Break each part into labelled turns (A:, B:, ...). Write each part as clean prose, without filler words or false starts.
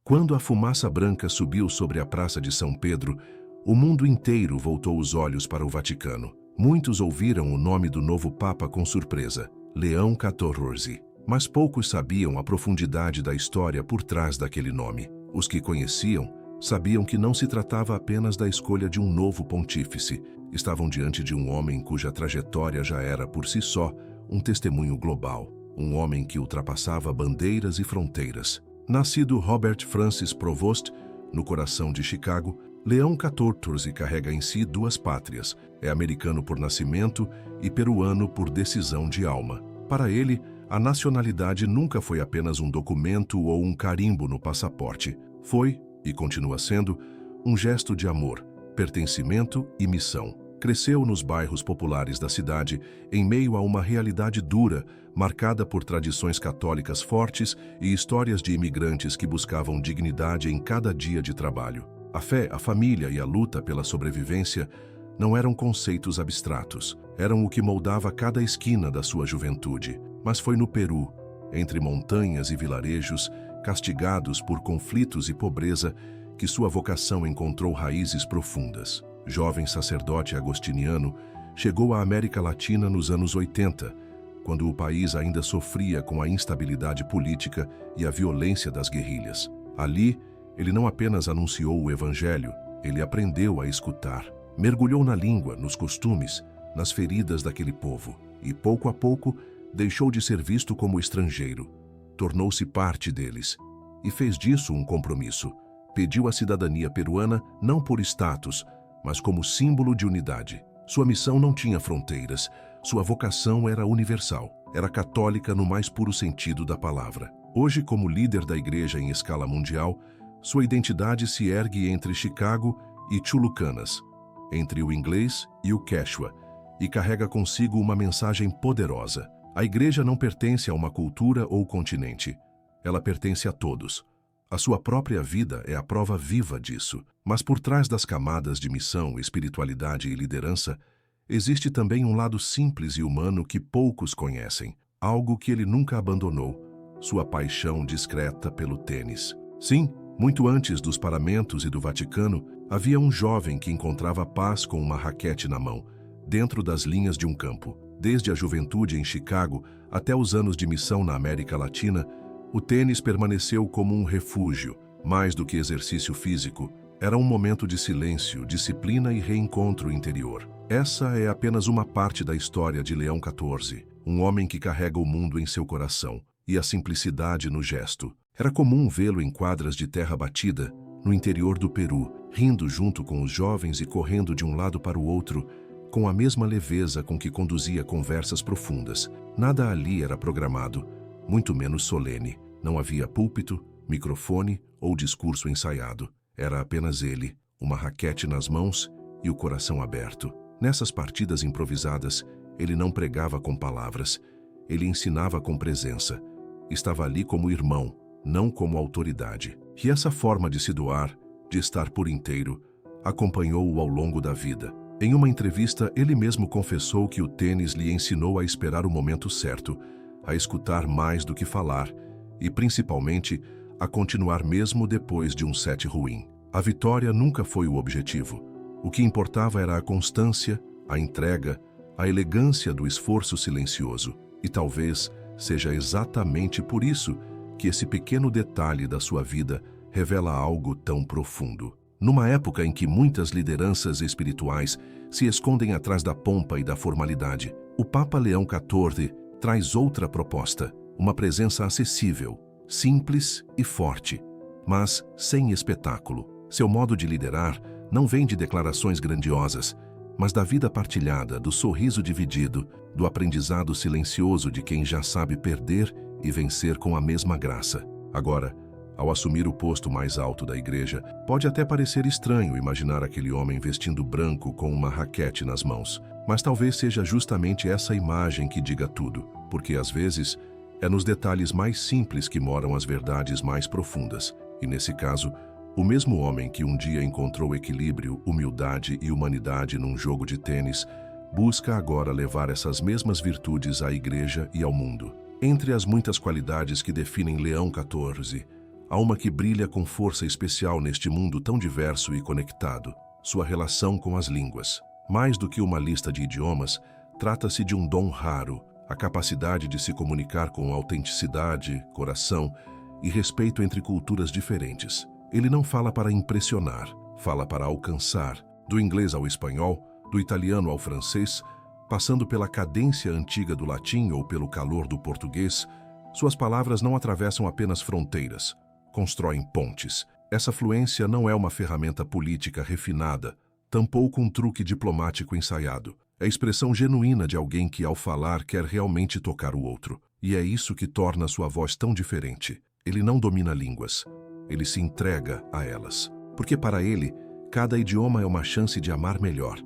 A: Quando a fumaça branca subiu sobre a Praça de São Pedro, o mundo inteiro voltou os olhos para o Vaticano. Muitos ouviram o nome do novo Papa com surpresa, Leão XIV. Mas poucos sabiam a profundidade da história por trás daquele nome. Os que conheciam sabiam que não se tratava apenas da escolha de um novo pontífice. Estavam diante de um homem cuja trajetória já era, por si só, um testemunho global. Um homem que ultrapassava bandeiras e fronteiras. Nascido Robert Francis Provost, no coração de Chicago, Leão XIV carrega em si duas pátrias. É americano por nascimento e peruano por decisão de alma. Para ele, a nacionalidade nunca foi apenas um documento ou um carimbo no passaporte. Foi, e continua sendo, um gesto de amor, pertencimento e missão. Cresceu nos bairros populares da cidade, em meio a uma realidade dura, marcada por tradições católicas fortes e histórias de imigrantes que buscavam dignidade em cada dia de trabalho. A fé, a família e a luta pela sobrevivência não eram conceitos abstratos, eram o que moldava cada esquina da sua juventude. Mas foi no Peru, entre montanhas e vilarejos, castigados por conflitos e pobreza, que sua vocação encontrou raízes profundas. Jovem sacerdote agostiniano, chegou à América Latina nos anos 80, quando o país ainda sofria com a instabilidade política e a violência das guerrilhas. Ali, ele não apenas anunciou o Evangelho, ele aprendeu a escutar. Mergulhou na língua, nos costumes, nas feridas daquele povo, e pouco a pouco deixou de ser visto como estrangeiro. Tornou-se parte deles, e fez disso um compromisso. Pediu a cidadania peruana não por status, mas como símbolo de unidade. Sua missão não tinha fronteiras, sua vocação era universal, era católica no mais puro sentido da palavra. Hoje, como líder da igreja em escala mundial, sua identidade se ergue entre Chicago e Chulucanas, entre o inglês e o quechua, e carrega consigo uma mensagem poderosa. A igreja não pertence a uma cultura ou continente, ela pertence a todos. A sua própria vida é a prova viva disso. Mas por trás das camadas de missão, espiritualidade e liderança, existe também um lado simples e humano que poucos conhecem, algo que ele nunca abandonou, sua paixão discreta pelo tênis. Sim, muito antes dos paramentos e do Vaticano, havia um jovem que encontrava paz com uma raquete na mão, dentro das linhas de um campo. Desde a juventude em Chicago até os anos de missão na América Latina, o tênis permaneceu como um refúgio, mais do que exercício físico. Era um momento de silêncio, disciplina e reencontro interior. Essa é apenas uma parte da história de Leão XIV, um homem que carrega o mundo em seu coração, e a simplicidade no gesto. Era comum vê-lo em quadras de terra batida, no interior do Peru, rindo junto com os jovens e correndo de um lado para o outro, com a mesma leveza com que conduzia conversas profundas. Nada ali era programado, muito menos solene. Não havia púlpito, microfone ou discurso ensaiado. Era apenas ele, uma raquete nas mãos e o coração aberto. Nessas partidas improvisadas, ele não pregava com palavras, ele ensinava com presença. Estava ali como irmão, não como autoridade. E essa forma de se doar, de estar por inteiro, acompanhou-o ao longo da vida. Em uma entrevista, ele mesmo confessou que o tênis lhe ensinou a esperar o momento certo, a escutar mais do que falar e, principalmente, a continuar mesmo depois de um set ruim. A vitória nunca foi o objetivo. O que importava era a constância, a entrega, a elegância do esforço silencioso. E talvez seja exatamente por isso que esse pequeno detalhe da sua vida revela algo tão profundo. Numa época em que muitas lideranças espirituais se escondem atrás da pompa e da formalidade, o Papa Leão XIV traz outra proposta, uma presença acessível, simples e forte, mas sem espetáculo. Seu modo de liderar não vem de declarações grandiosas, mas da vida partilhada, do sorriso dividido, do aprendizado silencioso de quem já sabe perder e vencer com a mesma graça. Agora, ao assumir o posto mais alto da igreja, pode até parecer estranho imaginar aquele homem vestindo branco com uma raquete nas mãos. Mas talvez seja justamente essa imagem que diga tudo, porque às vezes é nos detalhes mais simples que moram as verdades mais profundas. E nesse caso, o mesmo homem que um dia encontrou equilíbrio, humildade e humanidade num jogo de tênis, busca agora levar essas mesmas virtudes à igreja e ao mundo. Entre as muitas qualidades que definem Leão XIV, Há uma que brilha com força especial neste mundo tão diverso e conectado: sua relação com as línguas. Mais do que uma lista de idiomas, trata-se de um dom raro, a capacidade de se comunicar com autenticidade, coração e respeito entre culturas diferentes. Ele não fala para impressionar, fala para alcançar. Do inglês ao espanhol, do italiano ao francês, passando pela cadência antiga do latim ou pelo calor do português, suas palavras não atravessam apenas fronteiras, constroem pontes. Essa fluência não é uma ferramenta política refinada, tampouco um truque diplomático ensaiado. É a expressão genuína de alguém que, ao falar, quer realmente tocar o outro. E é isso que torna sua voz tão diferente. Ele não domina línguas, ele se entrega a elas. Porque para ele, cada idioma é uma chance de amar melhor,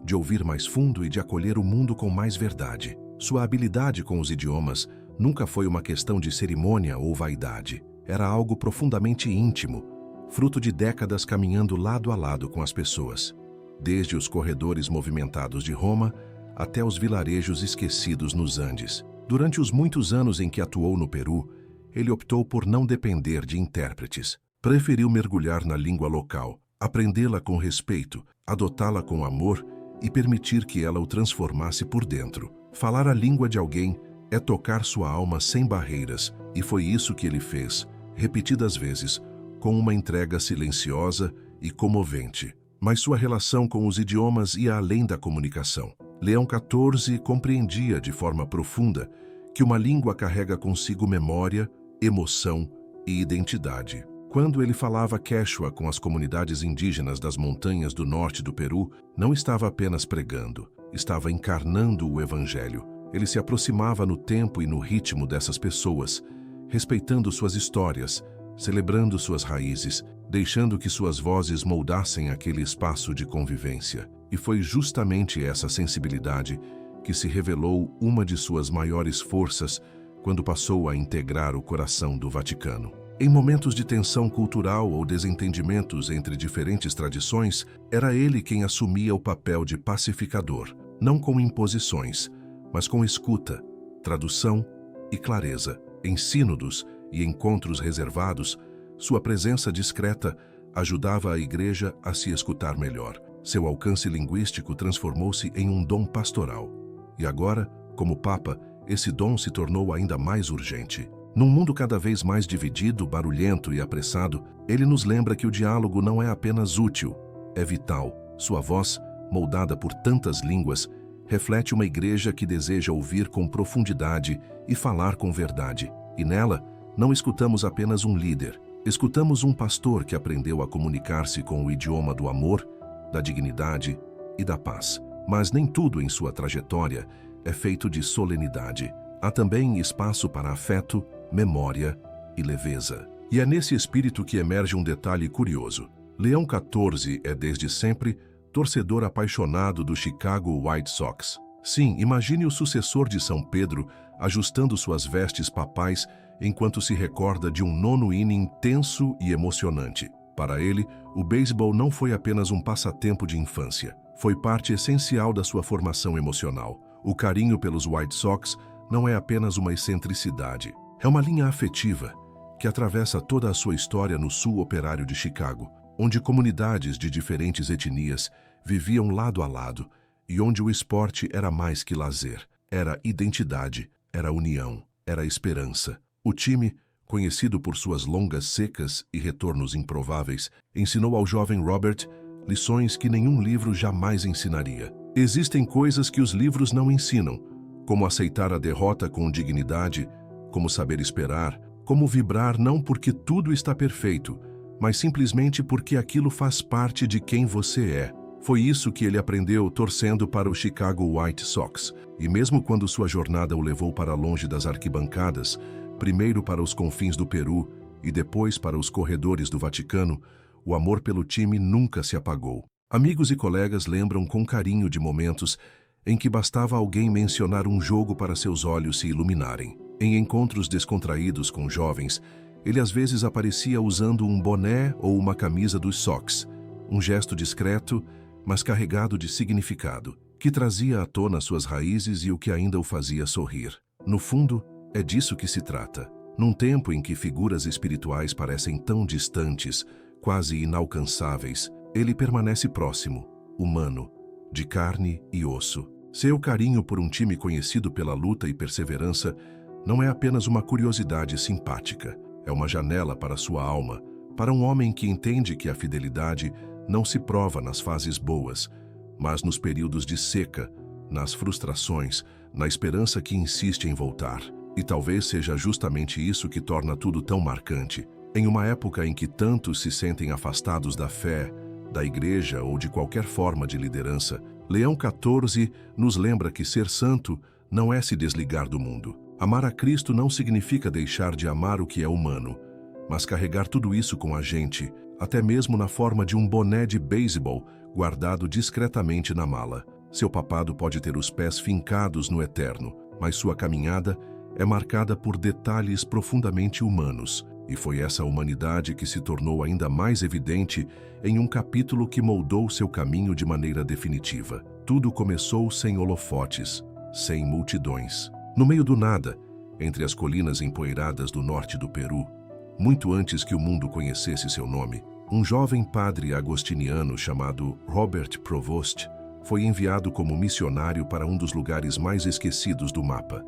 A: de ouvir mais fundo e de acolher o mundo com mais verdade. Sua habilidade com os idiomas nunca foi uma questão de cerimônia ou vaidade. Era algo profundamente íntimo, fruto de décadas caminhando lado a lado com as pessoas, desde os corredores movimentados de Roma até os vilarejos esquecidos nos Andes. Durante os muitos anos em que atuou no Peru, ele optou por não depender de intérpretes. Preferiu mergulhar na língua local, aprendê-la com respeito, adotá-la com amor e permitir que ela o transformasse por dentro. Falar a língua de alguém é tocar sua alma sem barreiras, e foi isso que ele fez, repetidas vezes, com uma entrega silenciosa e comovente. Mas sua relação com os idiomas ia além da comunicação. Leão XIV compreendia de forma profunda que uma língua carrega consigo memória, emoção e identidade. Quando ele falava quechua com as comunidades indígenas das montanhas do norte do Peru, não estava apenas pregando, estava encarnando o Evangelho. Ele se aproximava no tempo e no ritmo dessas pessoas, respeitando suas histórias, celebrando suas raízes, deixando que suas vozes moldassem aquele espaço de convivência. E foi justamente essa sensibilidade que se revelou uma de suas maiores forças quando passou a integrar o coração do Vaticano. Em momentos de tensão cultural ou desentendimentos entre diferentes tradições, era ele quem assumia o papel de pacificador, não com imposições, mas com escuta, tradução e clareza. Em sínodos e encontros reservados, sua presença discreta ajudava a Igreja a se escutar melhor. Seu alcance linguístico transformou-se em um dom pastoral. E agora, como Papa, esse dom se tornou ainda mais urgente. Num mundo cada vez mais dividido, barulhento e apressado, ele nos lembra que o diálogo não é apenas útil, é vital. Sua voz, moldada por tantas línguas, reflete uma igreja que deseja ouvir com profundidade e falar com verdade. E nela, não escutamos apenas um líder, escutamos um pastor que aprendeu a comunicar-se com o idioma do amor, da dignidade e da paz. Mas nem tudo em sua trajetória é feito de solenidade. Há também espaço para afeto, memória e leveza. E é nesse espírito que emerge um detalhe curioso. Leão XIV é desde sempre torcedor apaixonado do Chicago White Sox. Sim, imagine o sucessor de São Pedro ajustando suas vestes papais enquanto se recorda de um nono inning tenso e emocionante. Para ele, o beisebol não foi apenas um passatempo de infância. Foi parte essencial da sua formação emocional. O carinho pelos White Sox não é apenas uma excentricidade. É uma linha afetiva que atravessa toda a sua história no sul operário de Chicago, onde comunidades de diferentes etnias viviam lado a lado e onde o esporte era mais que lazer. Era identidade, era união, era esperança. O time, conhecido por suas longas secas e retornos improváveis, ensinou ao jovem Robert lições que nenhum livro jamais ensinaria. Existem coisas que os livros não ensinam, como aceitar a derrota com dignidade, como saber esperar, como vibrar não porque tudo está perfeito, mas simplesmente porque aquilo faz parte de quem você é. Foi isso que ele aprendeu torcendo para o Chicago White Sox, e mesmo quando sua jornada o levou para longe das arquibancadas, primeiro para os confins do Peru e depois para os corredores do Vaticano, o amor pelo time nunca se apagou. Amigos e colegas lembram com carinho de momentos em que bastava alguém mencionar um jogo para seus olhos se iluminarem. Em encontros descontraídos com jovens, ele às vezes aparecia usando um boné ou uma camisa dos Sox, um gesto discreto, mas carregado de significado, que trazia à tona suas raízes e o que ainda o fazia sorrir. No fundo, é disso que se trata. Num tempo em que figuras espirituais parecem tão distantes, quase inalcançáveis, ele permanece próximo, humano, de carne e osso. Seu carinho por um time conhecido pela luta e perseverança não é apenas uma curiosidade simpática, é uma janela para sua alma, para um homem que entende que a fidelidade não se prova nas fases boas, mas nos períodos de seca, nas frustrações, na esperança que insiste em voltar. E talvez seja justamente isso que torna tudo tão marcante. Em uma época em que tantos se sentem afastados da fé, da igreja ou de qualquer forma de liderança, Leão XIV nos lembra que ser santo não é se desligar do mundo. Amar a Cristo não significa deixar de amar o que é humano, mas carregar tudo isso com a gente, até mesmo na forma de um boné de beisebol guardado discretamente na mala. Seu papado pode ter os pés fincados no eterno, mas sua caminhada é marcada por detalhes profundamente humanos, e foi essa humanidade que se tornou ainda mais evidente em um capítulo que moldou seu caminho de maneira definitiva. Tudo começou sem holofotes, sem multidões. No meio do nada, entre as colinas empoeiradas do norte do Peru, muito antes que o mundo conhecesse seu nome, um jovem padre agostiniano chamado Robert Provost foi enviado como missionário para um dos lugares mais esquecidos do mapa.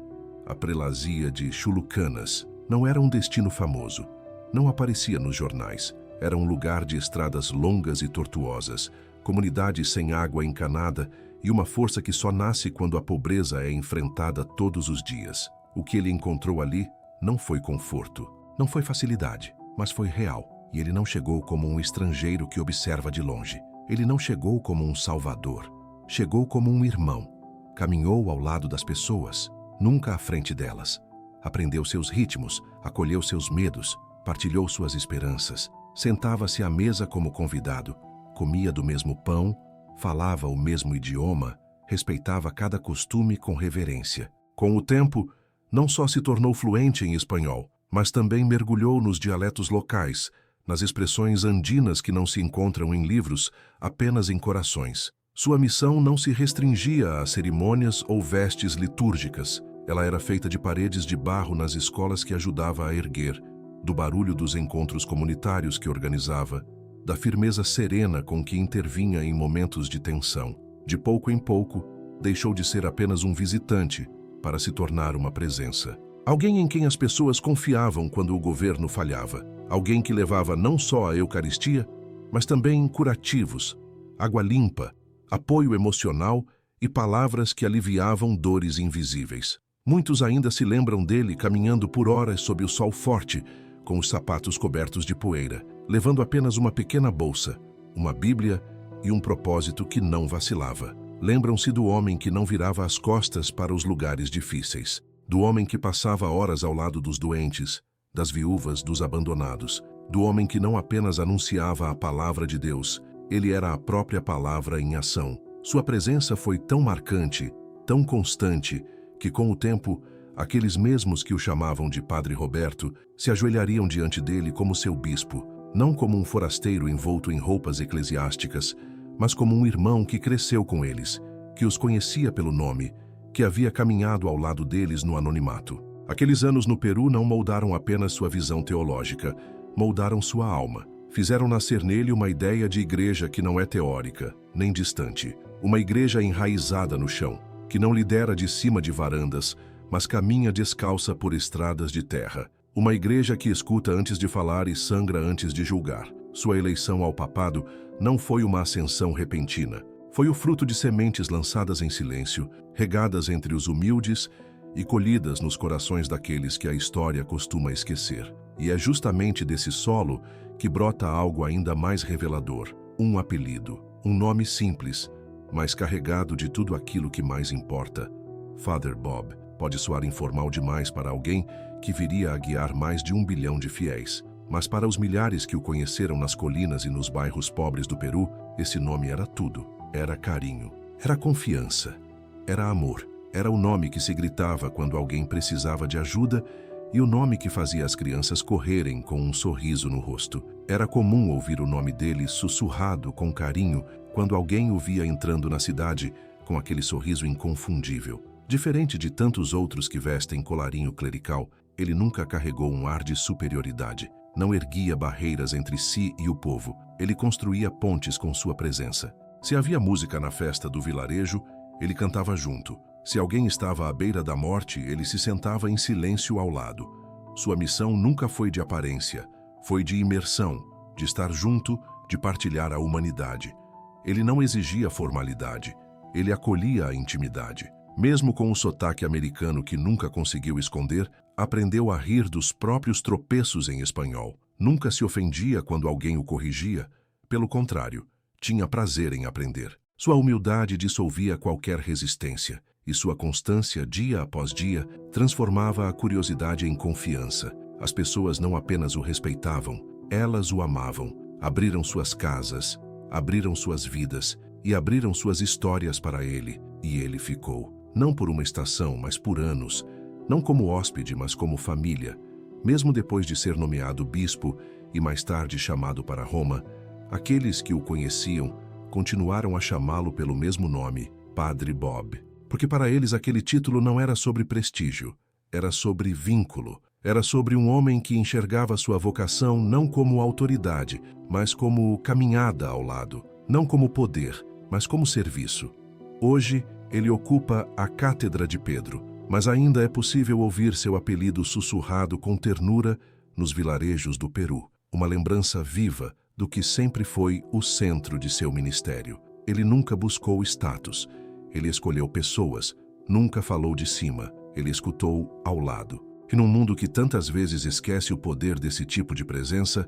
A: A prelazia de Chulucanas não era um destino famoso, não aparecia nos jornais. Era um lugar de estradas longas e tortuosas, comunidades sem água encanada e uma força que só nasce quando a pobreza é enfrentada todos os dias. O que ele encontrou ali não foi conforto, não foi facilidade, mas foi real. E ele não chegou como um estrangeiro que observa de longe. Ele não chegou como um salvador, chegou como um irmão. Caminhou ao lado das pessoas, nunca à frente delas. Aprendeu seus ritmos, acolheu seus medos, partilhou suas esperanças. Sentava-se à mesa como convidado, comia do mesmo pão, falava o mesmo idioma, respeitava cada costume com reverência. Com o tempo, não só se tornou fluente em espanhol, mas também mergulhou nos dialetos locais, nas expressões andinas que não se encontram em livros, apenas em corações. Sua missão não se restringia a cerimônias ou vestes litúrgicas. Ela era feita de paredes de barro nas escolas que ajudava a erguer, do barulho dos encontros comunitários que organizava, da firmeza serena com que intervinha em momentos de tensão. De pouco em pouco, deixou de ser apenas um visitante para se tornar uma presença. Alguém em quem as pessoas confiavam quando o governo falhava. Alguém que levava não só a Eucaristia, mas também curativos, água limpa, apoio emocional e palavras que aliviavam dores invisíveis. Muitos ainda se lembram dele caminhando por horas sob o sol forte, com os sapatos cobertos de poeira, levando apenas uma pequena bolsa, uma Bíblia e um propósito que não vacilava. Lembram-se do homem que não virava as costas para os lugares difíceis, do homem que passava horas ao lado dos doentes, das viúvas, dos abandonados, do homem que não apenas anunciava a palavra de Deus, ele era a própria palavra em ação. Sua presença foi tão marcante, tão constante, que com o tempo, aqueles mesmos que o chamavam de Padre Roberto se ajoelhariam diante dele como seu bispo, não como um forasteiro envolto em roupas eclesiásticas, mas como um irmão que cresceu com eles, que os conhecia pelo nome, que havia caminhado ao lado deles no anonimato. Aqueles anos no Peru não moldaram apenas sua visão teológica, moldaram sua alma. Fizeram nascer nele uma ideia de igreja que não é teórica, nem distante. Uma igreja enraizada no chão, que não lidera de cima de varandas, mas caminha descalça por estradas de terra. Uma igreja que escuta antes de falar e sangra antes de julgar. Sua eleição ao papado não foi uma ascensão repentina. Foi o fruto de sementes lançadas em silêncio, regadas entre os humildes e colhidas nos corações daqueles que a história costuma esquecer. E é justamente desse solo que brota algo ainda mais revelador, um apelido, um nome simples, mas carregado de tudo aquilo que mais importa. Father Bob pode soar informal demais para alguém que viria a guiar mais de 1 bilhão de fiéis, mas para os milhares que o conheceram nas colinas e nos bairros pobres do Peru, esse nome era tudo. Era carinho, era confiança, era amor. Era o nome que se gritava quando alguém precisava de ajuda e o nome que fazia as crianças correrem com um sorriso no rosto. Era comum ouvir o nome dele sussurrado com carinho quando alguém o via entrando na cidade com aquele sorriso inconfundível. Diferente de tantos outros que vestem colarinho clerical, Ele nunca carregou um ar de superioridade. Não erguia barreiras entre si e o povo. Ele construía pontes com sua presença. Se havia música na festa do vilarejo, ele cantava junto. Se alguém estava à beira da morte, ele se sentava em silêncio ao lado. Sua missão nunca foi de aparência, foi de imersão, de estar junto, de partilhar a humanidade. Ele não exigia formalidade, ele acolhia a intimidade. Mesmo com o sotaque americano que nunca conseguiu esconder, aprendeu a rir dos próprios tropeços em espanhol. Nunca se ofendia quando alguém o corrigia. Pelo contrário, tinha prazer em aprender. Sua humildade dissolvia qualquer resistência, e sua constância, dia após dia, transformava a curiosidade em confiança. As pessoas não apenas o respeitavam, elas o amavam. Abriram suas casas, abriram suas vidas e abriram suas histórias para ele, e ele ficou. Não por uma estação, mas por anos. Não como hóspede, mas como família. Mesmo depois de ser nomeado bispo e mais tarde chamado para Roma, aqueles que o conheciam continuaram a chamá-lo pelo mesmo nome, Padre Bob. Porque para eles aquele título não era sobre prestígio, era sobre vínculo. Era sobre um homem que enxergava sua vocação não como autoridade, mas como caminhada ao lado. Não como poder, mas como serviço. Hoje, ele ocupa a Cátedra de Pedro, mas ainda é possível ouvir seu apelido sussurrado com ternura nos vilarejos do Peru. Uma lembrança viva do que sempre foi o centro de seu ministério. Ele nunca buscou status. Ele escolheu pessoas. Nunca falou de cima. Ele escutou ao lado. E num mundo que tantas vezes esquece o poder desse tipo de presença,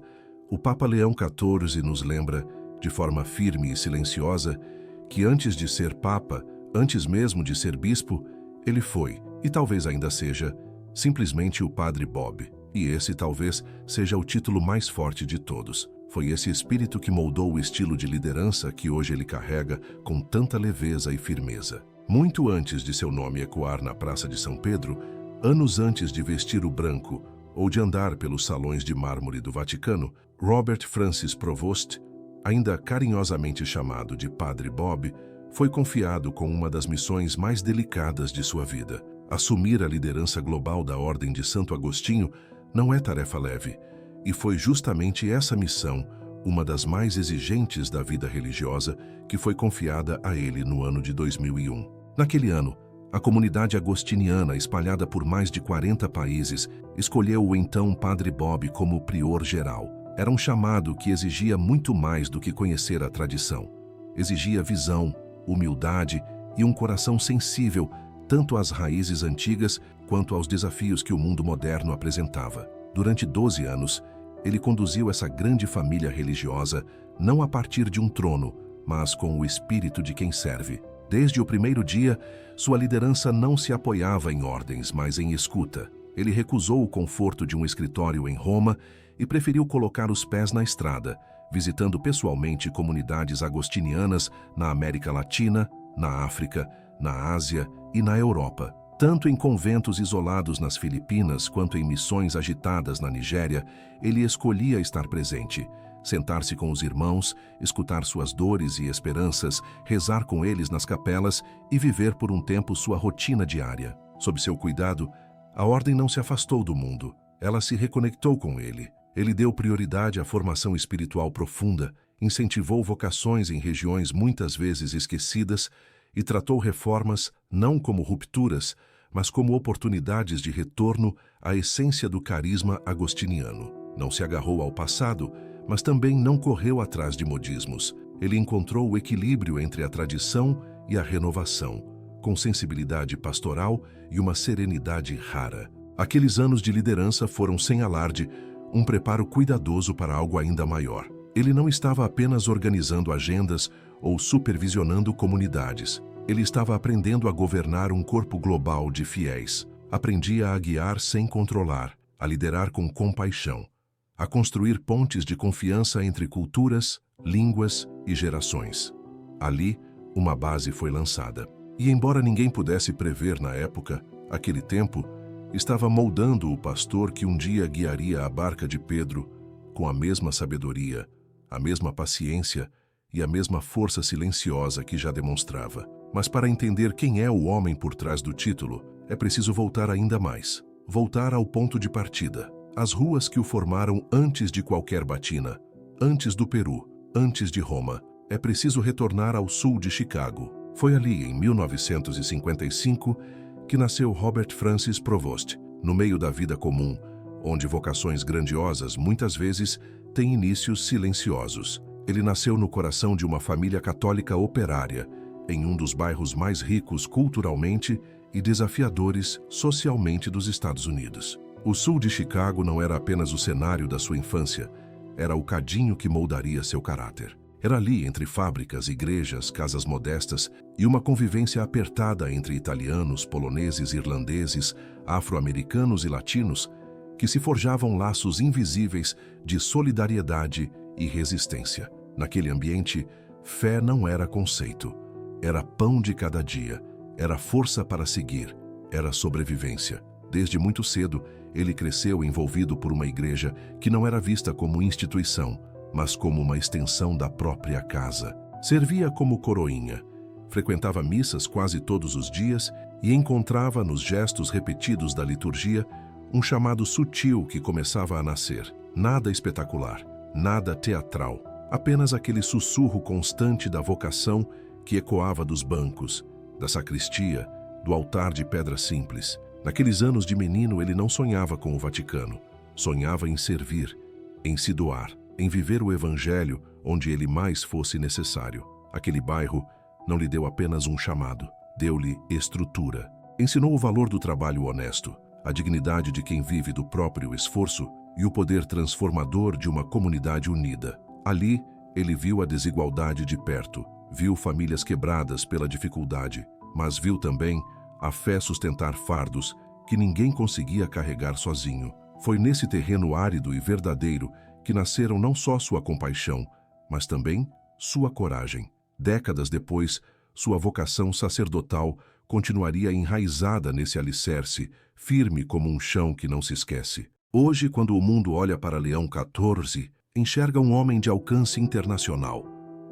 A: o Papa Leão XIV nos lembra, de forma firme e silenciosa, que antes de ser Papa, antes mesmo de ser bispo, ele foi, e talvez ainda seja, simplesmente o Padre Bob. E esse talvez seja o título mais forte de todos. Foi esse espírito que moldou o estilo de liderança que hoje ele carrega com tanta leveza e firmeza. Muito antes de seu nome ecoar na Praça de São Pedro, anos antes de vestir o branco ou de andar pelos salões de mármore do Vaticano, Robert Francis Provost, ainda carinhosamente chamado de Padre Bob, foi confiado com uma das missões mais delicadas de sua vida. Assumir a liderança global da Ordem de Santo Agostinho não é tarefa leve, e foi justamente essa missão, uma das mais exigentes da vida religiosa, que foi confiada a ele no ano de 2001. Naquele ano, a comunidade agostiniana, espalhada por mais de 40 países, escolheu o então Padre Bob como prior geral. Era um chamado que exigia muito mais do que conhecer a tradição. Exigia visão, humildade e um coração sensível tanto às raízes antigas quanto aos desafios que o mundo moderno apresentava. Durante 12 anos, ele conduziu essa grande família religiosa não a partir de um trono, mas com o espírito de quem serve. Desde o primeiro dia, sua liderança não se apoiava em ordens, mas em escuta. Ele recusou o conforto de um escritório em Roma e preferiu colocar os pés na estrada, visitando pessoalmente comunidades agostinianas na América Latina, na África, na Ásia e na Europa. Tanto em conventos isolados nas Filipinas quanto em missões agitadas na Nigéria, ele escolhia estar presente. Sentar-se com os irmãos, escutar suas dores e esperanças, rezar com eles nas capelas e viver por um tempo sua rotina diária. Sob seu cuidado, a ordem não se afastou do mundo, ela se reconectou com ele. Ele deu prioridade à formação espiritual profunda, incentivou vocações em regiões muitas vezes esquecidas e tratou reformas não como rupturas, mas como oportunidades de retorno à essência do carisma agostiniano. Não se agarrou ao passado, mas também não correu atrás de modismos. Ele encontrou o equilíbrio entre a tradição e a renovação, com sensibilidade pastoral e uma serenidade rara. Aqueles anos de liderança foram, sem alarde, um preparo cuidadoso para algo ainda maior. Ele não estava apenas organizando agendas ou supervisionando comunidades. Ele estava aprendendo a governar um corpo global de fiéis. Aprendia a guiar sem controlar, a liderar com compaixão, a construir pontes de confiança entre culturas, línguas e gerações. Ali, uma base foi lançada. E embora ninguém pudesse prever na época, aquele tempo estava moldando o pastor que um dia guiaria a barca de Pedro com a mesma sabedoria, a mesma paciência e a mesma força silenciosa que já demonstrava. Mas para entender quem é o homem por trás do título, é preciso voltar ainda mais. voltar ao ponto de partida, às ruas que o formaram antes de qualquer batina, antes do Peru, antes de Roma. É preciso retornar ao sul de Chicago. Foi ali, em 1955, que nasceu Robert Francis Provost, no meio da vida comum, onde vocações grandiosas muitas vezes têm inícios silenciosos. Ele nasceu no coração de uma família católica operária, em um dos bairros mais ricos culturalmente e desafiadores socialmente dos Estados Unidos. O sul de Chicago não era apenas o cenário da sua infância, era o cadinho que moldaria seu caráter. Era ali, entre fábricas, igrejas, casas modestas e uma convivência apertada entre italianos, poloneses, irlandeses, afro-americanos e latinos, que se forjavam laços invisíveis de solidariedade e resistência. Naquele ambiente, fé não era conceito, era pão de cada dia, era força para seguir, era sobrevivência. Desde muito cedo, ele cresceu envolvido por uma igreja que não era vista como instituição, mas como uma extensão da própria casa. Servia como coroinha, frequentava missas quase todos os dias e encontrava nos gestos repetidos da liturgia um chamado sutil que começava a nascer. Nada espetacular, nada teatral, apenas aquele sussurro constante da vocação que ecoava dos bancos, da sacristia, do altar de pedra simples. Naqueles anos de menino, ele não sonhava com o Vaticano. Sonhava em servir, em se doar, em viver o Evangelho onde ele mais fosse necessário. Aquele bairro não lhe deu apenas um chamado, deu-lhe estrutura. Ensinou o valor do trabalho honesto, a dignidade de quem vive do próprio esforço e o poder transformador de uma comunidade unida. Ali, ele viu a desigualdade de perto, viu famílias quebradas pela dificuldade, mas viu também a fé sustentar fardos que ninguém conseguia carregar sozinho. Foi nesse terreno árido e verdadeiro que nasceram não só sua compaixão, mas também sua coragem. Décadas depois, sua vocação sacerdotal continuaria enraizada nesse alicerce, firme como um chão que não se esquece. Hoje, quando o mundo olha para Leão XIV, enxerga um homem de alcance internacional,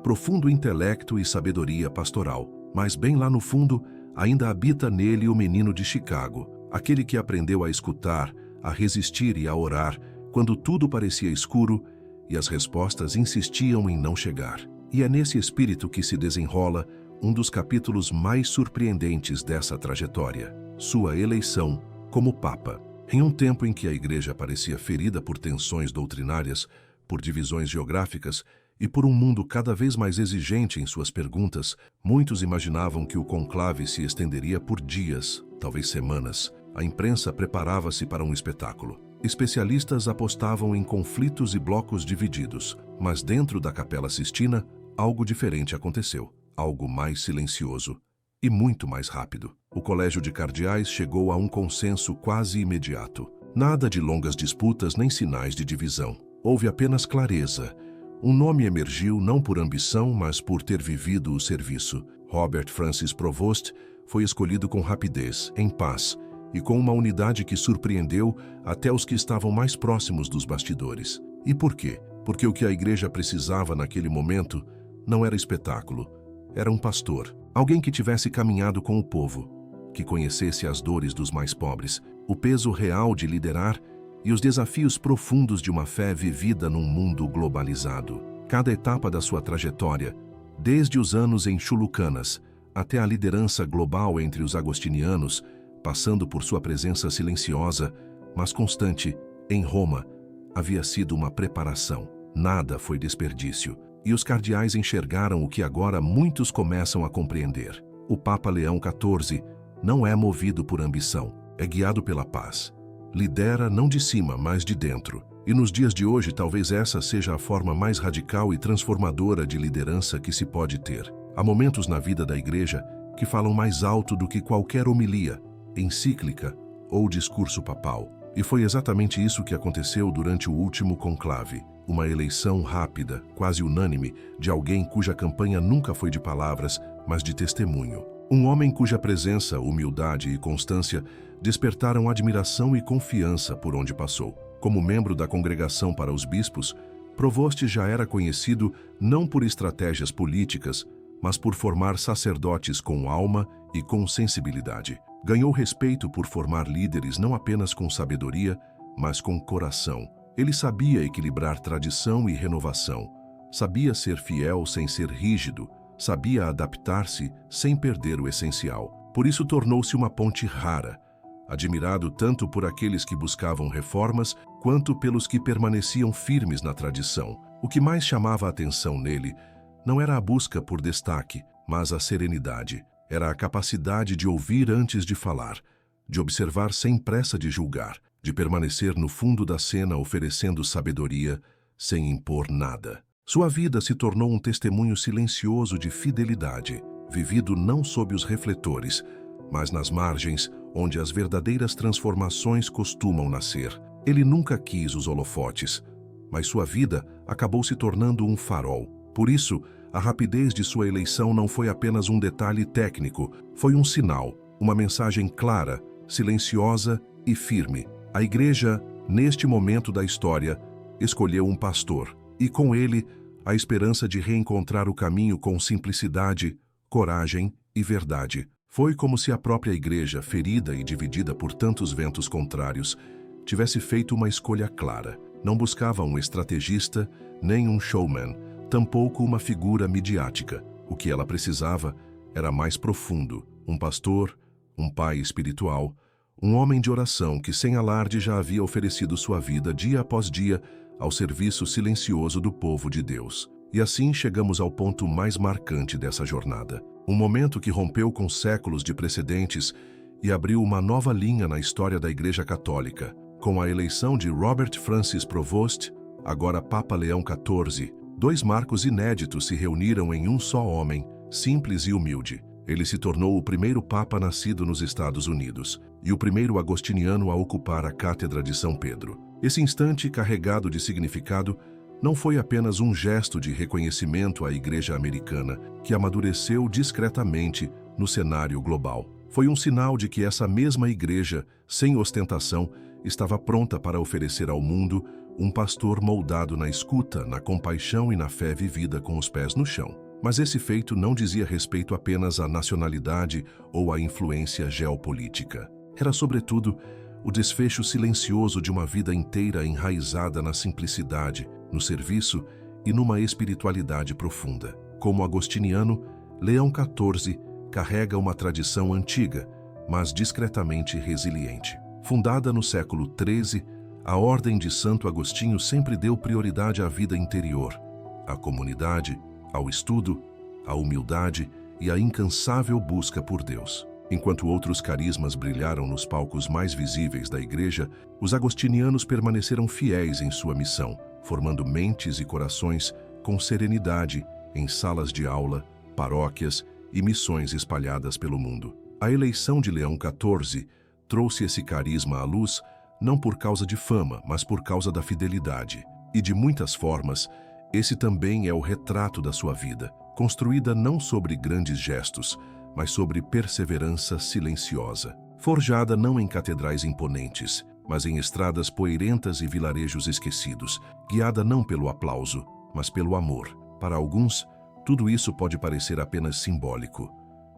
A: profundo intelecto e sabedoria pastoral, mas bem lá no fundo, ainda habita nele o menino de Chicago, aquele que aprendeu a escutar, a resistir e a orar quando tudo parecia escuro e as respostas insistiam em não chegar. E é nesse espírito que se desenrola um dos capítulos mais surpreendentes dessa trajetória, sua eleição como Papa. Em um tempo em que a Igreja parecia ferida por tensões doutrinárias, por divisões geográficas e por um mundo cada vez mais exigente em suas perguntas, muitos imaginavam que o conclave se estenderia por dias, talvez semanas. A imprensa preparava-se para um espetáculo. Especialistas apostavam em conflitos e blocos divididos, mas dentro da Capela Sistina, algo diferente aconteceu, algo mais silencioso e muito mais rápido. O Colégio de Cardeais chegou a um consenso quase imediato. Nada de longas disputas nem sinais de divisão. Houve apenas clareza. Um nome emergiu não por ambição, mas por ter vivido o serviço. Robert Francis Provost foi escolhido com rapidez, em paz, e com uma unidade que surpreendeu até os que estavam mais próximos dos bastidores. E por quê? Porque o que a igreja precisava naquele momento não era espetáculo, era um pastor, alguém que tivesse caminhado com o povo, que conhecesse as dores dos mais pobres, o peso real de liderar e os desafios profundos de uma fé vivida num mundo globalizado. Cada etapa da sua trajetória, desde os anos em Chulucanas até a liderança global entre os agostinianos, passando por sua presença silenciosa, mas constante, em Roma, havia sido uma preparação. Nada foi desperdício. E os cardeais enxergaram o que agora muitos começam a compreender. O Papa Leão XIV não é movido por ambição, é guiado pela paz. Lidera não de cima, mas de dentro. E nos dias de hoje, talvez essa seja a forma mais radical e transformadora de liderança que se pode ter. Há momentos na vida da igreja que falam mais alto do que qualquer homilia, encíclica ou discurso papal. E foi exatamente isso que aconteceu durante o último conclave. Uma eleição rápida, quase unânime, de alguém cuja campanha nunca foi de palavras, mas de testemunho. Um homem cuja presença, humildade e constância despertaram admiração e confiança por onde passou. Como membro da Congregação para os Bispos, Provost já era conhecido não por estratégias políticas, mas por formar sacerdotes com alma e com sensibilidade. Ganhou respeito por formar líderes não apenas com sabedoria, mas com coração. Ele sabia equilibrar tradição e renovação. Sabia ser fiel sem ser rígido. Sabia adaptar-se sem perder o essencial. Por isso tornou-se uma ponte rara, admirado tanto por aqueles que buscavam reformas, quanto pelos que permaneciam firmes na tradição. O que mais chamava a atenção nele não era a busca por destaque, mas a serenidade. Era a capacidade de ouvir antes de falar, de observar sem pressa de julgar, de permanecer no fundo da cena oferecendo sabedoria, sem impor nada. Sua vida se tornou um testemunho silencioso de fidelidade, vivido não sob os refletores, mas nas margens, onde as verdadeiras transformações costumam nascer. Ele nunca quis os holofotes, mas sua vida acabou se tornando um farol. Por isso, a rapidez de sua eleição não foi apenas um detalhe técnico, foi um sinal, uma mensagem clara, silenciosa e firme. A igreja, neste momento da história, escolheu um pastor, e com ele, a esperança de reencontrar o caminho com simplicidade, coragem e verdade. Foi como se a própria igreja, ferida e dividida por tantos ventos contrários, tivesse feito uma escolha clara. Não buscava um estrategista, nem um showman, tampouco uma figura midiática. O que ela precisava era mais profundo, um pastor, um pai espiritual, um homem de oração que sem alarde já havia oferecido sua vida dia após dia ao serviço silencioso do povo de Deus. E assim chegamos ao ponto mais marcante dessa jornada. Um momento que rompeu com séculos de precedentes e abriu uma nova linha na história da Igreja Católica, com a eleição de Robert Francis Provost, agora Papa Leão XIV. Dois marcos inéditos se reuniram em um só homem, simples e humilde. Ele se tornou o primeiro Papa nascido nos Estados Unidos e o primeiro agostiniano a ocupar a Cátedra de São Pedro. Esse instante, carregado de significado, não foi apenas um gesto de reconhecimento à Igreja americana, que amadureceu discretamente no cenário global. Foi um sinal de que essa mesma Igreja, sem ostentação, estava pronta para oferecer ao mundo um pastor moldado na escuta, na compaixão e na fé vivida com os pés no chão. Mas esse feito não dizia respeito apenas à nacionalidade ou à influência geopolítica. Era, sobretudo, o desfecho silencioso de uma vida inteira enraizada na simplicidade, no serviço e numa espiritualidade profunda. Como agostiniano, Leão XIV carrega uma tradição antiga, mas discretamente resiliente. Fundada no século XIII, a Ordem de Santo Agostinho sempre deu prioridade à vida interior, à comunidade, ao estudo, à humildade e à incansável busca por Deus. Enquanto outros carismas brilharam nos palcos mais visíveis da Igreja, os agostinianos permaneceram fiéis em sua missão, formando mentes e corações com serenidade em salas de aula, paróquias e missões espalhadas pelo mundo. A eleição de Leão XIV trouxe esse carisma à luz não por causa de fama, mas por causa da fidelidade. E de muitas formas, esse também é o retrato da sua vida, construída não sobre grandes gestos, mas sobre perseverança silenciosa. Forjada não em catedrais imponentes, mas em estradas poeirentas e vilarejos esquecidos, guiada não pelo aplauso, mas pelo amor. Para alguns, tudo isso pode parecer apenas simbólico,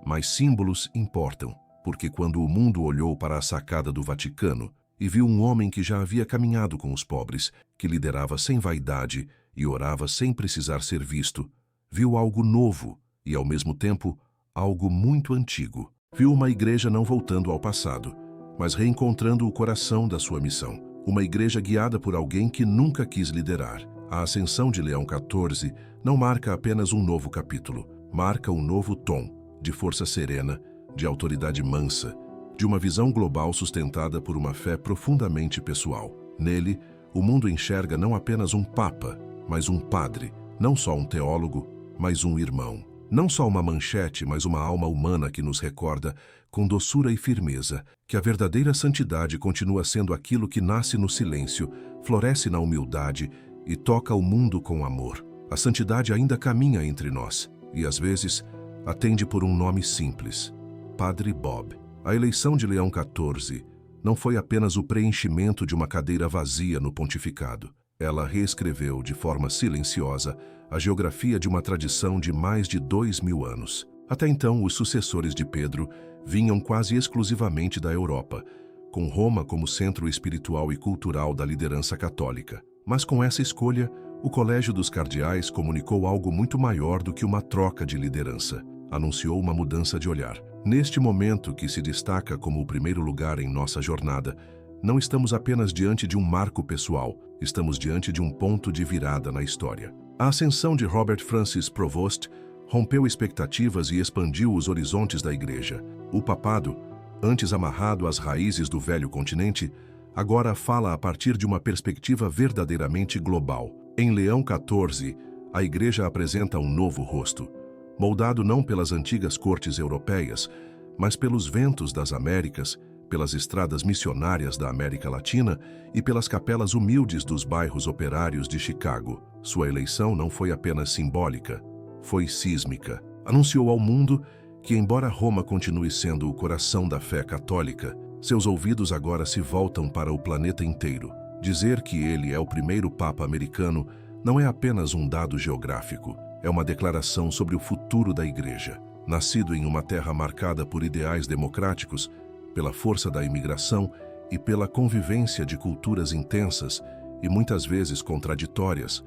A: mas símbolos importam, porque quando o mundo olhou para a sacada do Vaticano e viu um homem que já havia caminhado com os pobres, que liderava sem vaidade e orava sem precisar ser visto, viu algo novo e, ao mesmo tempo, algo muito antigo. Viu uma igreja não voltando ao passado, mas reencontrando o coração da sua missão. Uma igreja guiada por alguém que nunca quis liderar. A ascensão de Leão XIV não marca apenas um novo capítulo, marca um novo tom, de força serena, de autoridade mansa, de uma visão global sustentada por uma fé profundamente pessoal. Nele, o mundo enxerga não apenas um papa, mas um padre, não só um teólogo, mas um irmão. Não só uma manchete, mas uma alma humana que nos recorda, com doçura e firmeza, que a verdadeira santidade continua sendo aquilo que nasce no silêncio, floresce na humildade e toca o mundo com amor. A santidade ainda caminha entre nós e, às vezes, atende por um nome simples: Padre Bob. A eleição de Leão XIV não foi apenas o preenchimento de uma cadeira vazia no pontificado. Ela reescreveu, de forma silenciosa, a geografia de uma tradição de mais de 2000 anos. Até então, os sucessores de Pedro vinham quase exclusivamente da Europa, com Roma como centro espiritual e cultural da liderança católica. Mas com essa escolha, o Colégio dos Cardeais comunicou algo muito maior do que uma troca de liderança. Anunciou uma mudança de olhar. Neste momento que se destaca como o primeiro lugar em nossa jornada, não estamos apenas diante de um marco pessoal, estamos diante de um ponto de virada na história. A ascensão de Robert Francis Prevost rompeu expectativas e expandiu os horizontes da Igreja. O papado, antes amarrado às raízes do velho continente, agora fala a partir de uma perspectiva verdadeiramente global. Em Leão XIV, a Igreja apresenta um novo rosto, moldado não pelas antigas cortes europeias, mas pelos ventos das Américas, pelas estradas missionárias da América Latina e pelas capelas humildes dos bairros operários de Chicago. Sua eleição não foi apenas simbólica, foi sísmica. Anunciou ao mundo que, embora Roma continue sendo o coração da fé católica, seus ouvidos agora se voltam para o planeta inteiro. Dizer que ele é o primeiro Papa americano não é apenas um dado geográfico, é uma declaração sobre o futuro da Igreja. Nascido em uma terra marcada por ideais democráticos, pela força da imigração e pela convivência de culturas intensas e muitas vezes contraditórias,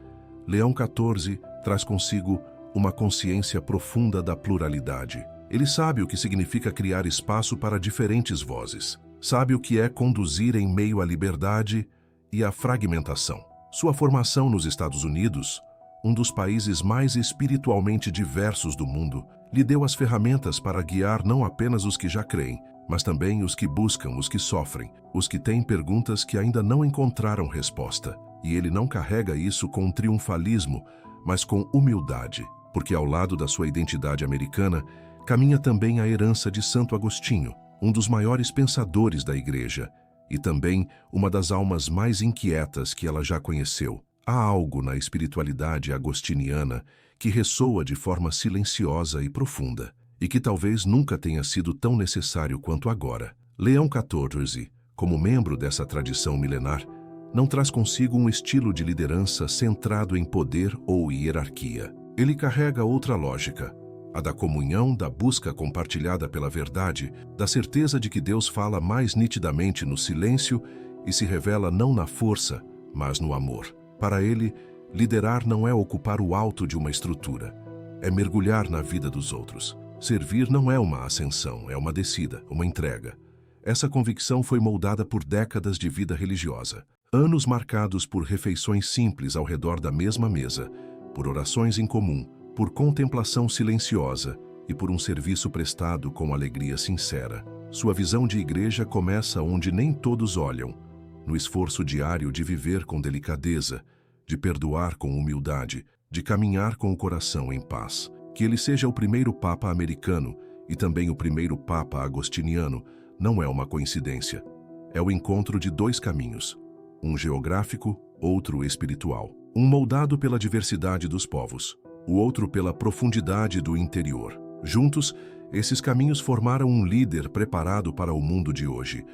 A: Leão XIV traz consigo uma consciência profunda da pluralidade. Ele sabe o que significa criar espaço para diferentes vozes. Sabe o que é conduzir em meio à liberdade e à fragmentação. Sua formação nos Estados Unidos, um dos países mais espiritualmente diversos do mundo, lhe deu as ferramentas para guiar não apenas os que já creem, mas também os que buscam, os que sofrem, os que têm perguntas que ainda não encontraram resposta. E ele não carrega isso com triunfalismo, mas com humildade, porque ao lado da sua identidade americana, caminha também a herança de Santo Agostinho, um dos maiores pensadores da Igreja, e também uma das almas mais inquietas que ela já conheceu. Há algo na espiritualidade agostiniana que ressoa de forma silenciosa e profunda, e que talvez nunca tenha sido tão necessário quanto agora. Leão XIV, como membro dessa tradição milenar, não traz consigo um estilo de liderança centrado em poder ou hierarquia. Ele carrega outra lógica, a da comunhão, da busca compartilhada pela verdade, da certeza de que Deus fala mais nitidamente no silêncio e se revela não na força, mas no amor. Para ele, liderar não é ocupar o alto de uma estrutura, é mergulhar na vida dos outros. Servir não é uma ascensão, é uma descida, uma entrega. Essa convicção foi moldada por décadas de vida religiosa, anos marcados por refeições simples ao redor da mesma mesa, por orações em comum, por contemplação silenciosa e por um serviço prestado com alegria sincera. Sua visão de igreja começa onde nem todos olham, no esforço diário de viver com delicadeza, de perdoar com humildade, de caminhar com o coração em paz. Que ele seja o primeiro Papa americano e também o primeiro Papa agostiniano não é uma coincidência. É o encontro de dois caminhos, um geográfico, outro espiritual. Um moldado pela diversidade dos povos, o outro pela profundidade do interior. Juntos, esses caminhos formaram um líder preparado para o mundo de hoje,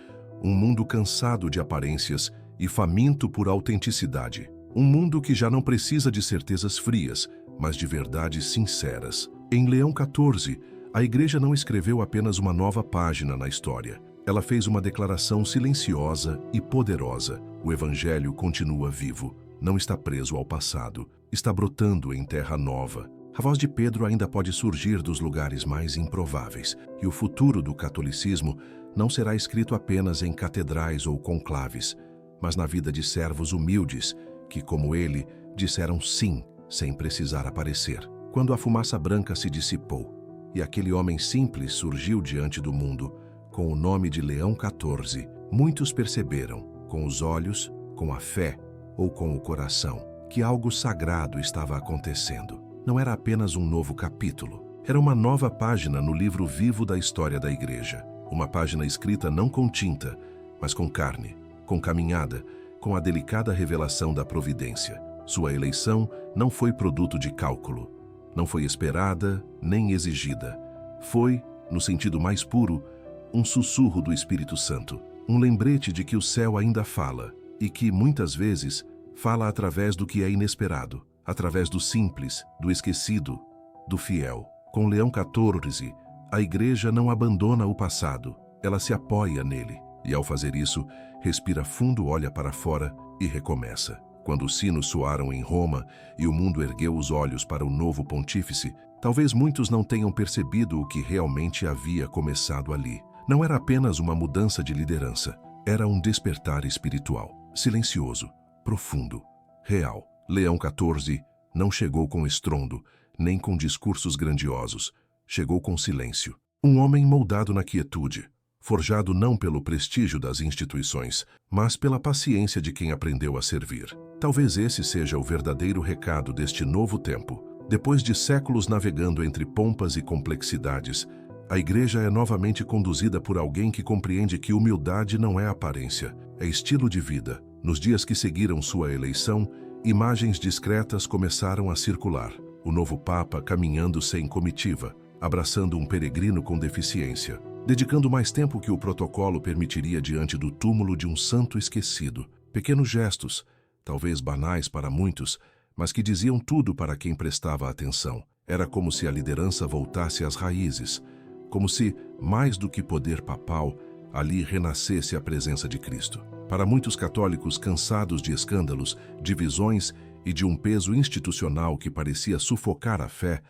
A: um mundo cansado de aparências e faminto por autenticidade. Um mundo que já não precisa de certezas frias, mas de verdades sinceras. Em Leão XIV, a Igreja não escreveu apenas uma nova página na história. Ela fez uma declaração silenciosa e poderosa. O Evangelho continua vivo, não está preso ao passado, está brotando em terra nova. A voz de Pedro ainda pode surgir dos lugares mais improváveis, e o futuro do catolicismo não será escrito apenas em catedrais ou conclaves, mas na vida de servos humildes que, como ele, disseram sim, sem precisar aparecer. Quando a fumaça branca se dissipou e aquele homem simples surgiu diante do mundo, com o nome de Leão XIV, muitos perceberam, com os olhos, com a fé ou com o coração, que algo sagrado estava acontecendo. Não era apenas um novo capítulo, era uma nova página no livro vivo da história da Igreja. Uma página escrita não com tinta, mas com carne, com caminhada, com a delicada revelação da providência. Sua eleição não foi produto de cálculo, não foi esperada nem exigida. Foi, no sentido mais puro, um sussurro do Espírito Santo, um lembrete de que o céu ainda fala e que, muitas vezes, fala através do que é inesperado, através do simples, do esquecido, do fiel. Com Leão XIV, a Igreja não abandona o passado, ela se apoia nele. E ao fazer isso, respira fundo, olha para fora e recomeça. Quando os sinos soaram em Roma e o mundo ergueu os olhos para o novo pontífice, talvez muitos não tenham percebido o que realmente havia começado ali. Não era apenas uma mudança de liderança, era um despertar espiritual, silencioso, profundo, real. Leão XIV não chegou com estrondo, nem com discursos grandiosos, chegou com silêncio. Um homem moldado na quietude, forjado não pelo prestígio das instituições, mas pela paciência de quem aprendeu a servir. Talvez esse seja o verdadeiro recado deste novo tempo. Depois de séculos navegando entre pompas e complexidades, a Igreja é novamente conduzida por alguém que compreende que humildade não é aparência, é estilo de vida. Nos dias que seguiram sua eleição, imagens discretas começaram a circular. O novo Papa caminhando sem comitiva, abraçando um peregrino com deficiência, dedicando mais tempo que o protocolo permitiria diante do túmulo de um santo esquecido. Pequenos gestos, talvez banais para muitos, mas que diziam tudo para quem prestava atenção. Era como se a liderança voltasse às raízes, como se, mais do que poder papal, ali renascesse a presença de Cristo. Para muitos católicos cansados de escândalos, divisões e de um peso institucional que parecia sufocar a fé,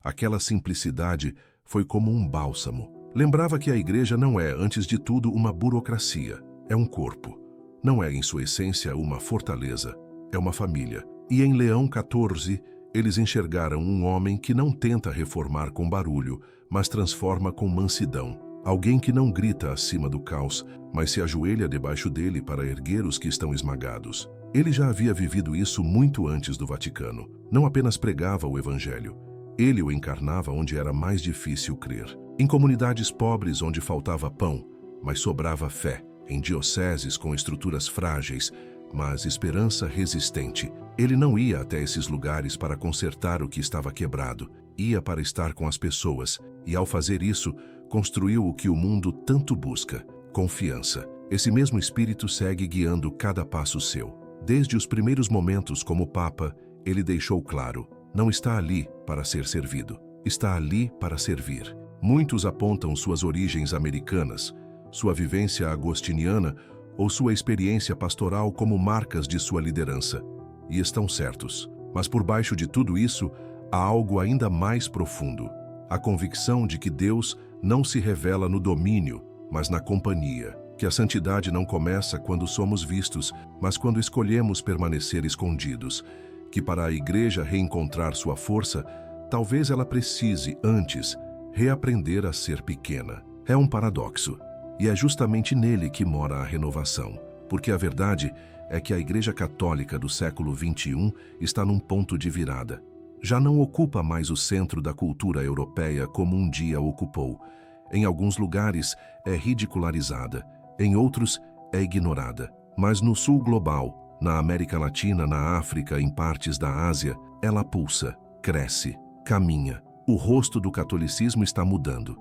A: aquela simplicidade foi como um bálsamo. Lembrava que a Igreja não é, antes de tudo, uma burocracia, é um corpo. Não é, em sua essência, uma fortaleza, é uma família. E em Leão XIV, eles enxergaram um homem que não tenta reformar com barulho, mas transforma com mansidão. Alguém que não grita acima do caos, mas se ajoelha debaixo dele para erguer os que estão esmagados. Ele já havia vivido isso muito antes do Vaticano. Não apenas pregava o Evangelho, ele o encarnava onde era mais difícil crer. Em comunidades pobres onde faltava pão, mas sobrava fé. Em dioceses com estruturas frágeis, mas esperança resistente. Ele não ia até esses lugares para consertar o que estava quebrado, ia para estar com as pessoas, e ao fazer isso, construiu o que o mundo tanto busca: confiança. Esse mesmo espírito segue guiando cada passo seu. Desde os primeiros momentos como Papa, ele deixou claro: não está ali para ser servido, está ali para servir. Muitos apontam suas origens americanas, sua vivência agostiniana ou sua experiência pastoral como marcas de sua liderança. E estão certos. Mas por baixo de tudo isso, há algo ainda mais profundo: a convicção de que Deus não se revela no domínio, mas na companhia. Que a santidade não começa quando somos vistos, mas quando escolhemos permanecer escondidos. Que para a Igreja reencontrar sua força, talvez ela precise, antes, reaprender a ser pequena. É um paradoxo. E é justamente nele que mora a renovação. Porque a verdade é que a Igreja Católica do século XXI está num ponto de virada. Já não ocupa mais o centro da cultura europeia como um dia ocupou. Em alguns lugares é ridicularizada, em outros é ignorada. Mas no sul global, na América Latina, na África, em partes da Ásia, ela pulsa, cresce, caminha. O rosto do catolicismo está mudando.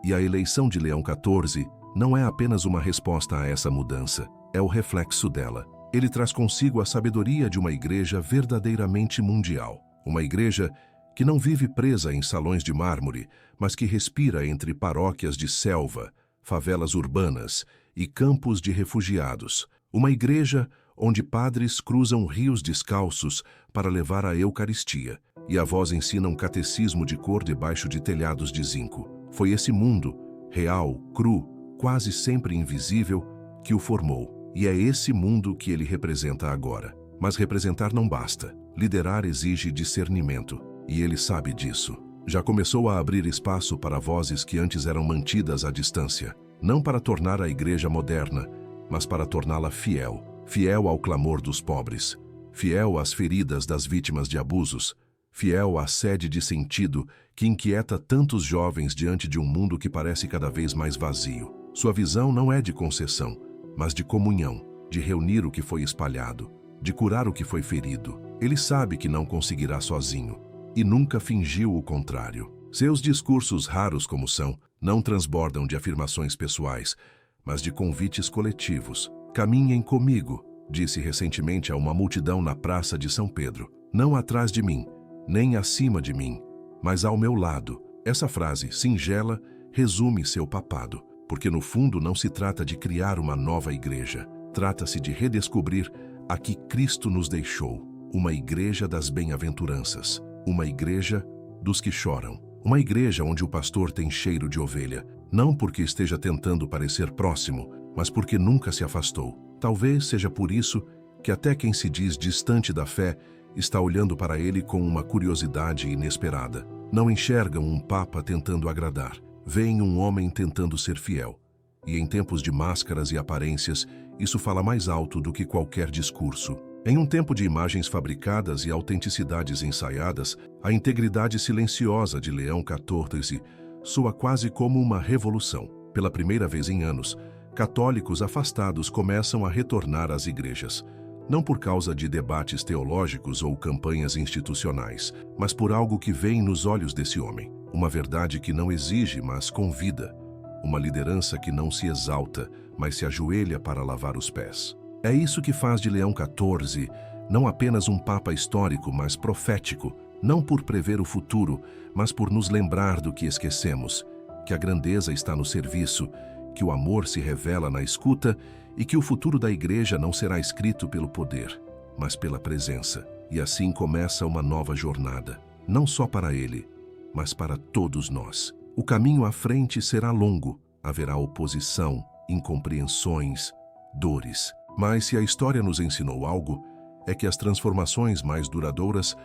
A: E a eleição de Leão XIV não é apenas uma resposta a essa mudança, é o reflexo dela. Ele traz consigo a sabedoria de uma igreja verdadeiramente mundial. Uma igreja que não vive presa em salões de mármore, mas que respira entre paróquias de selva, favelas urbanas e campos de refugiados. Uma igreja onde padres cruzam rios descalços para levar a Eucaristia e avós ensinam catecismo de cor debaixo de telhados de zinco. Foi esse mundo, real, cru, quase sempre invisível, que o formou. E é esse mundo que ele representa agora. Mas representar não basta. Liderar exige discernimento. E ele sabe disso. Já começou a abrir espaço para vozes que antes eram mantidas à distância. Não para tornar a igreja moderna, mas para torná-la fiel. Fiel ao clamor dos pobres. Fiel às feridas das vítimas de abusos. Fiel à sede de sentido que inquieta tantos jovens diante de um mundo que parece cada vez mais vazio. Sua visão não é de concessão, mas de comunhão, de reunir o que foi espalhado, de curar o que foi ferido. Ele sabe que não conseguirá sozinho, e nunca fingiu o contrário. Seus discursos, raros como são, não transbordam de afirmações pessoais, mas de convites coletivos. Caminhem comigo, disse recentemente a uma multidão na Praça de São Pedro. Não atrás de mim, nem acima de mim, mas ao meu lado. Essa frase, singela, resume seu papado, porque no fundo não se trata de criar uma nova igreja, trata-se de redescobrir a que Cristo nos deixou, uma igreja das bem-aventuranças, uma igreja dos que choram, uma igreja onde o pastor tem cheiro de ovelha, não porque esteja tentando parecer próximo, mas porque nunca se afastou. Talvez seja por isso que até quem se diz distante da fé está olhando para ele com uma curiosidade inesperada. Não enxergam um papa tentando agradar, veem um homem tentando ser fiel. E em tempos de máscaras e aparências, isso fala mais alto do que qualquer discurso. Em um tempo de imagens fabricadas e autenticidades ensaiadas, a integridade silenciosa de Leão XIV soa quase como uma revolução. Pela primeira vez em anos, católicos afastados começam a retornar às igrejas, não por causa de debates teológicos ou campanhas institucionais, mas por algo que vem nos olhos desse homem, uma verdade que não exige, mas convida, uma liderança que não se exalta, mas se ajoelha para lavar os pés. É isso que faz de Leão XIV não apenas um papa histórico, mas profético, não por prever o futuro, mas por nos lembrar do que esquecemos, que a grandeza está no serviço, que o amor se revela na escuta e que o futuro da igreja não será escrito pelo poder, mas pela presença. E assim começa uma nova jornada, não só para ele, mas para todos nós. O caminho à frente será longo, haverá oposição, incompreensões, dores. Mas se a história nos ensinou algo, é que as transformações mais duradouras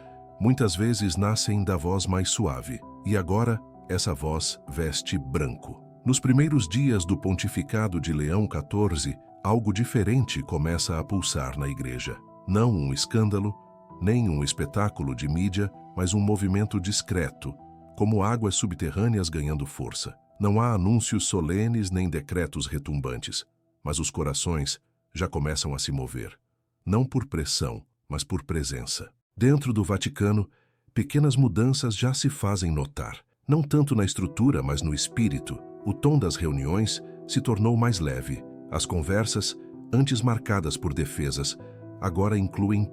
A: muitas vezes nascem da voz mais suave. E agora, essa voz veste branco. Nos primeiros dias do pontificado de Leão XIV, algo diferente começa a pulsar na igreja. Não um escândalo, nem um espetáculo de mídia, mas um movimento discreto, como águas subterrâneas ganhando força. Não há anúncios solenes nem decretos retumbantes, mas os corações já começam a se mover, não por pressão, mas por presença. Dentro do Vaticano, pequenas mudanças já se fazem notar, não tanto na estrutura, mas no espírito. O tom das reuniões se tornou mais leve. As conversas, antes marcadas por defesas, agora incluem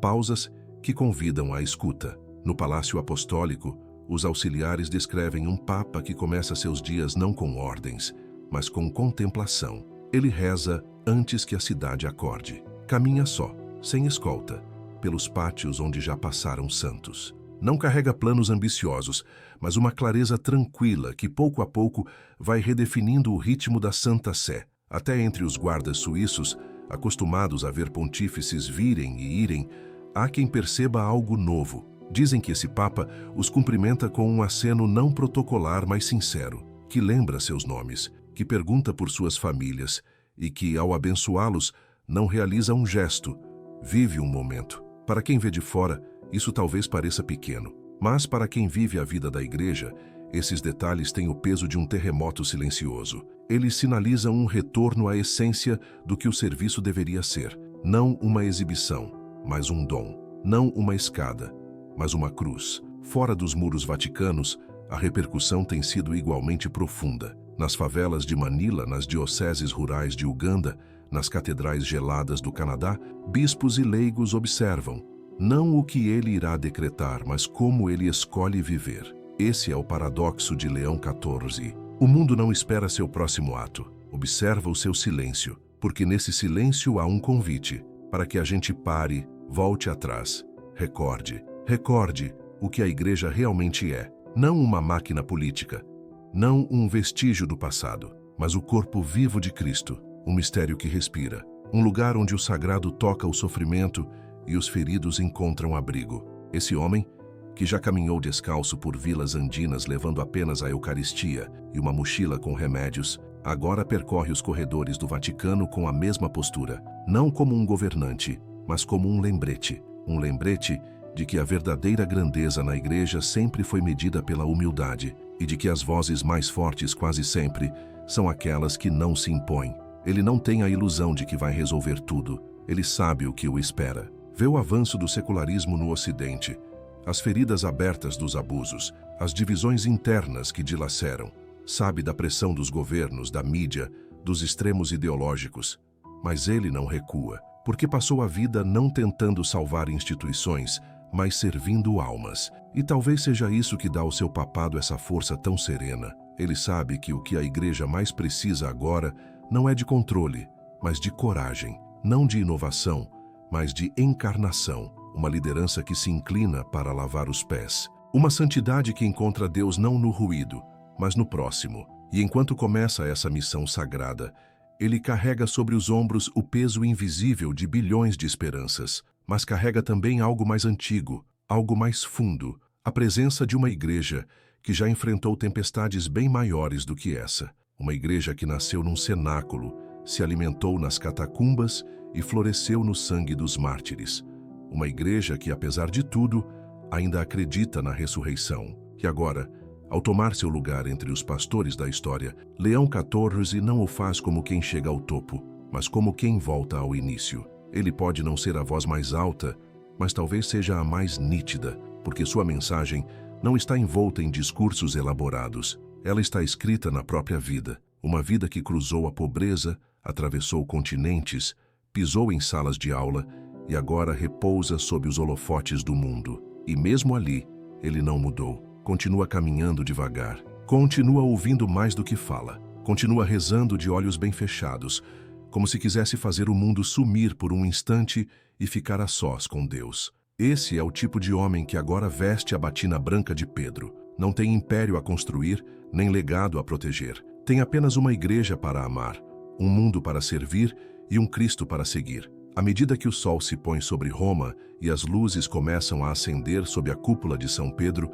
A: pausas que convidam à escuta. No Palácio Apostólico, os auxiliares descrevem um papa que começa seus dias não com ordens, mas com contemplação. Ele reza antes que a cidade acorde. Caminha só, sem escolta, pelos pátios onde já passaram santos. Não carrega planos ambiciosos, mas uma clareza tranquila que pouco a pouco vai redefinindo o ritmo da Santa Sé. Até entre os guardas suíços, acostumados a ver pontífices virem e irem, há quem perceba algo novo. Dizem que esse Papa os cumprimenta com um aceno não protocolar, mas sincero, que lembra seus nomes, que pergunta por suas famílias e que, ao abençoá-los, não realiza um gesto, vive um momento. Para quem vê de fora, isso talvez pareça pequeno, mas para quem vive a vida da igreja, esses detalhes têm o peso de um terremoto silencioso. Eles sinalizam um retorno à essência do que o serviço deveria ser. Não uma exibição, mas um dom. Não uma escada, mas uma cruz. Fora dos muros vaticanos, a repercussão tem sido igualmente profunda. Nas favelas de Manila, nas dioceses rurais de Uganda, nas catedrais geladas do Canadá, bispos e leigos observam, não o que ele irá decretar, mas como ele escolhe viver. Esse é o paradoxo de Leão XIV. O mundo não espera seu próximo ato, observa o seu silêncio, porque nesse silêncio há um convite, para que a gente pare, volte atrás, recorde o que a igreja realmente é. Não uma máquina política, não um vestígio do passado, mas o corpo vivo de Cristo, um mistério que respira, um lugar onde o sagrado toca o sofrimento e os feridos encontram abrigo. Esse homem, que já caminhou descalço por vilas andinas levando apenas a Eucaristia e uma mochila com remédios, agora percorre os corredores do Vaticano com a mesma postura, não como um governante, mas como um lembrete de que a verdadeira grandeza na igreja sempre foi medida pela humildade e de que as vozes mais fortes quase sempre são aquelas que não se impõem. Ele não tem a ilusão de que vai resolver tudo, ele sabe o que o espera. Vê o avanço do secularismo no Ocidente, as feridas abertas dos abusos, as divisões internas que dilaceram, sabe da pressão dos governos, da mídia, dos extremos ideológicos. Mas ele não recua, porque passou a vida não tentando salvar instituições, mas servindo almas. E talvez seja isso que dá ao seu papado essa força tão serena. Ele sabe que o que a igreja mais precisa agora não é de controle, mas de coragem. Não de inovação, mas de encarnação. Uma liderança que se inclina para lavar os pés. Uma santidade que encontra Deus não no ruído, mas no próximo. E enquanto começa essa missão sagrada, ele carrega sobre os ombros o peso invisível de bilhões de esperanças, mas carrega também algo mais antigo, algo mais fundo, a presença de uma igreja que já enfrentou tempestades bem maiores do que essa. Uma igreja que nasceu num cenáculo, se alimentou nas catacumbas e floresceu no sangue dos mártires. Uma igreja que, apesar de tudo, ainda acredita na ressurreição. E agora, ao tomar seu lugar entre os pastores da história, Leão XIV não o faz como quem chega ao topo, mas como quem volta ao início. Ele pode não ser a voz mais alta, mas talvez seja a mais nítida, porque sua mensagem não está envolta em discursos elaborados. Ela está escrita na própria vida. Uma vida que cruzou a pobreza, atravessou continentes, pisou em salas de aula e agora repousa sob os holofotes do mundo. E mesmo ali, ele não mudou. Continua caminhando devagar. Continua ouvindo mais do que fala. Continua rezando de olhos bem fechados, como se quisesse fazer o mundo sumir por um instante e ficar a sós com Deus. Esse é o tipo de homem que agora veste a batina branca de Pedro. Não tem império a construir, nem legado a proteger. Tem apenas uma igreja para amar, um mundo para servir e um Cristo para seguir. À medida que o sol se põe sobre Roma e as luzes começam a acender sob a cúpula de São Pedro,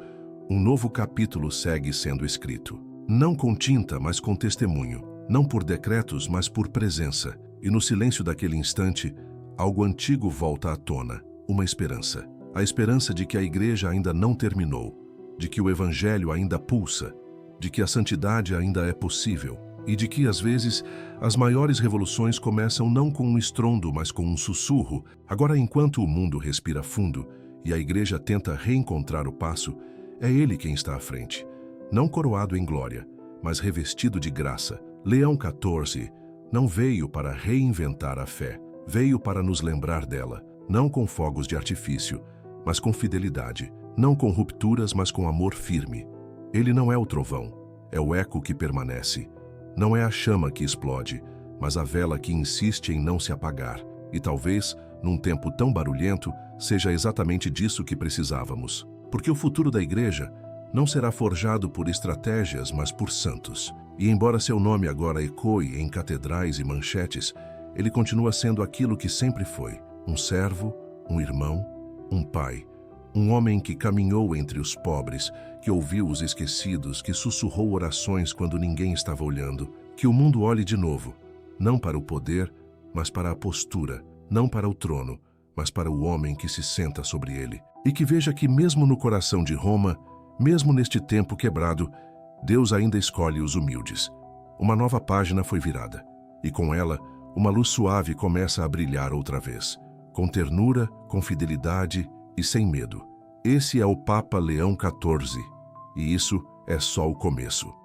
A: um novo capítulo segue sendo escrito. Não com tinta, mas com testemunho. Não por decretos, mas por presença. E no silêncio daquele instante, algo antigo volta à tona. Uma esperança. A esperança de que a igreja ainda não terminou, de que o evangelho ainda pulsa, de que a santidade ainda é possível e de que, às vezes, as maiores revoluções começam não com um estrondo, mas com um sussurro. Agora, enquanto o mundo respira fundo e a igreja tenta reencontrar o passo, é ele quem está à frente, não coroado em glória, mas revestido de graça. Leão XIV não veio para reinventar a fé, veio para nos lembrar dela, não com fogos de artifício, mas com fidelidade, não com rupturas, mas com amor firme. Ele não é o trovão, é o eco que permanece. Não é a chama que explode, mas a vela que insiste em não se apagar. E talvez, num tempo tão barulhento, seja exatamente disso que precisávamos. Porque o futuro da igreja não será forjado por estratégias, mas por santos. E embora seu nome agora ecoe em catedrais e manchetes, ele continua sendo aquilo que sempre foi: um servo, um irmão, um pai. Um homem que caminhou entre os pobres, que ouviu os esquecidos, que sussurrou orações quando ninguém estava olhando. Que o mundo olhe de novo, não para o poder, mas para a postura, não para o trono, mas para o homem que se senta sobre ele. E que veja que mesmo no coração de Roma, mesmo neste tempo quebrado, Deus ainda escolhe os humildes. Uma nova página foi virada, e com ela, uma luz suave começa a brilhar outra vez, com ternura, com fidelidade e sem medo. Esse é o Papa Leão XIV, e isso é só o começo.